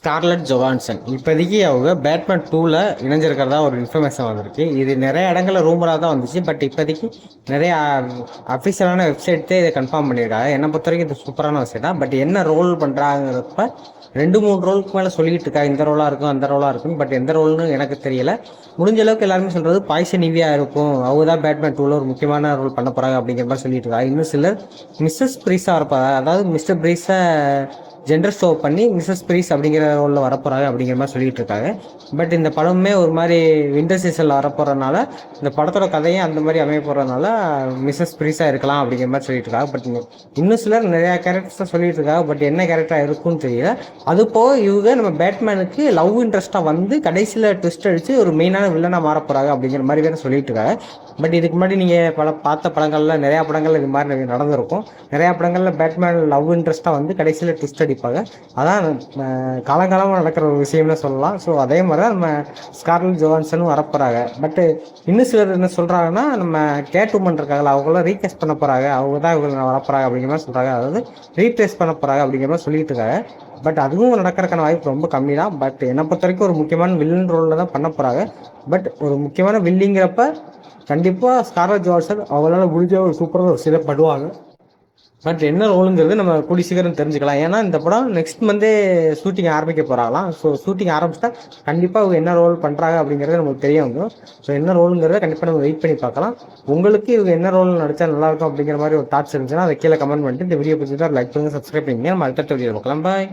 Scarlet ஜொஹான்சன் இப்போதைக்கு அவங்க Batman 2ல இணைஞ்சிருக்கிறதா ஒரு இன்ஃபர்மேஷன் வந்திருக்கு. இது நிறைய இடங்களில் ரூமராக தான் வந்துச்சு. பட் இப்போதைக்கு நிறைய அஃபிஷியலான வெப்சைட்டே இதை கன்ஃபார்ம் பண்ணியிருக்காங்க. என்னை பொறுத்த வரைக்கும் இது சூப்பரான விஷயம் தான். பட் என்ன ரோல் பண்ணுறாங்கிறப்ப 2-3 ரோலுக்கு மேலே சொல்லிட்டு இருக்கா. இந்த ரோலாக இருக்கும் அந்த ரோலாக இருக்கும். பட் எந்த ரோல்னு எனக்கு தெரியல. முடிஞ்ச அளவுக்கு எல்லாருமே சொல்கிறது பாய்சன் இவியாக இருக்கும், அவங்க தான் பேட்மேன் 2ல ஒரு முக்கியமான ரோல் பண்ண போகிறாங்க அப்படிங்கிற மாதிரி சொல்லிட்டு இருக்காங்க. இன்னும் சிலர் மிஸ்ஸஸ் ப்ரீஸாக இருப்பாங்க, அதாவது மிஸ்டர் ப்ரீஸை ஜெண்டர் ஷோ பண்ணி மிஸ்ஸஸ் ப்ரீஸ் அப்படிங்கிற ரோலில் வரப்போகிறாங்க அப்படிங்கிற மாதிரி சொல்லிட்டு இருக்காங்க. பட் இந்த படமுமே ஒரு மாதிரி விண்டர் சீசனில் வரப்போகிறதுனால இந்த படத்தோட கதையும் அந்த மாதிரி அமைய போகிறதுனால மிஸ்ஸஸ் ப்ரீஸாக இருக்கலாம் அப்படிங்கிற மாதிரி சொல்லிட்டு இருக்காங்க. பட் இன்னும் சிலர் நிறையா கேரக்டர்ஸாக சொல்லிட்டு இருக்காங்க. பட் என்ன கேரக்டராக இருக்குன்னு தெரியல. அது போக இவங்க நம்ம பேட்மேனுக்கு லவ் இன்ட்ரெஸ்ட்டாக வந்து கடைசியில் ட்விஸ்ட் அடித்து ஒரு மெயினான வில்லனாக மாற போகிறாங்க அப்படிங்கிற மாதிரி வேறு சொல்லிட்டு இருக்காங்க. பட் இதுக்கு முன்னாடி நீங்கள் பார்த்த படங்களில் நிறையா படங்கள் இது மாதிரி நடந்திருக்கும். நிறையா படங்களில் பேட்மேன் லவ் இன்ட்ரெஸ்ட்டாக வந்து கடைசியில் ட்விஸ்ட் அடிப்பாங்க. அதான் காலங்காலமாக நடக்கிற ஒரு விஷயம்னு சொல்லலாம். ஸோ அதே மாதிரி தான் நம்ம ஸ்கார்லெட் ஜொஹான்சனும் வரப்போகிறாங்க. பட்டு இன்னும் சிலர் என்ன சொல்கிறாங்கன்னா, நம்ம கேட்வுமன் இருக்காங்களா, அவங்களாம் ரீகேஸ்ட் பண்ண போகிறாங்க, அவங்க தான் இவங்க வரப்போகிறாங்க அப்படிங்கிற மாதிரி சொல்கிறாங்க. அதாவது ரீப்ளேஸ் பண்ண போகிறாங்க அப்படிங்கிற மாதிரி சொல்லிட்டு இருக்காங்க. பட் அதுவும் நடக்கிறதுக்கான வாய்ப்பு ரொம்ப கம்மி தான். பட் என்னை பொறுத்த வரைக்கும் ஒரு முக்கியமான வில்லன் ரோலில் தான் பண்ண போகிறாங்க. பட் ஒரு முக்கியமான வில்லிங்கிறப்ப கண்டிப்பாக ஸ்கார்லெட் ஜொஹான்சன் அவங்களால முடிஞ்ச ஒரு சூப்பராக ஒரு சிலை பண்ணுவாங்க. பட் என்ன ரோலுங்கிறது நம்ம கூடி சீக்கிரம் தெரிஞ்சுக்கலாம். ஏன்னா இந்த படம் நெக்ஸ்ட் மந்தே ஷூட்டிங் ஆரம்பிக்க போகிறாங்களாம். ஸோ ஷூட்டிங் ஆரம்பிச்சிட்டா கண்டிப்பாக அவங்க என்ன ரோல் பண்ணுறாங்க அப்படிங்கிறது நமக்கு தெரிய வந்துடும். ஸோ என்ன ரோலுங்கிறத கண்டிப்பாக நம்ம வெயிட் பண்ணி பார்க்கலாம். உங்களுக்கு இவங்க என்ன ரோல் நடிச்சா நல்லாயிருக்கும் அப்படிங்கிற மாதிரி ஒரு தாட்ஸ் இருந்துச்சுன்னா அதை கீழே கமெண்ட் பண்ணிட்டு இந்த வீடியோ பிடிச்சிட்டா லைக் பண்ணுங்கள், சப்ஸ்கிரைப் பண்ணிங்க. நம்ம அடுத்த வீடியோ பார்க்கலாம். பாய்.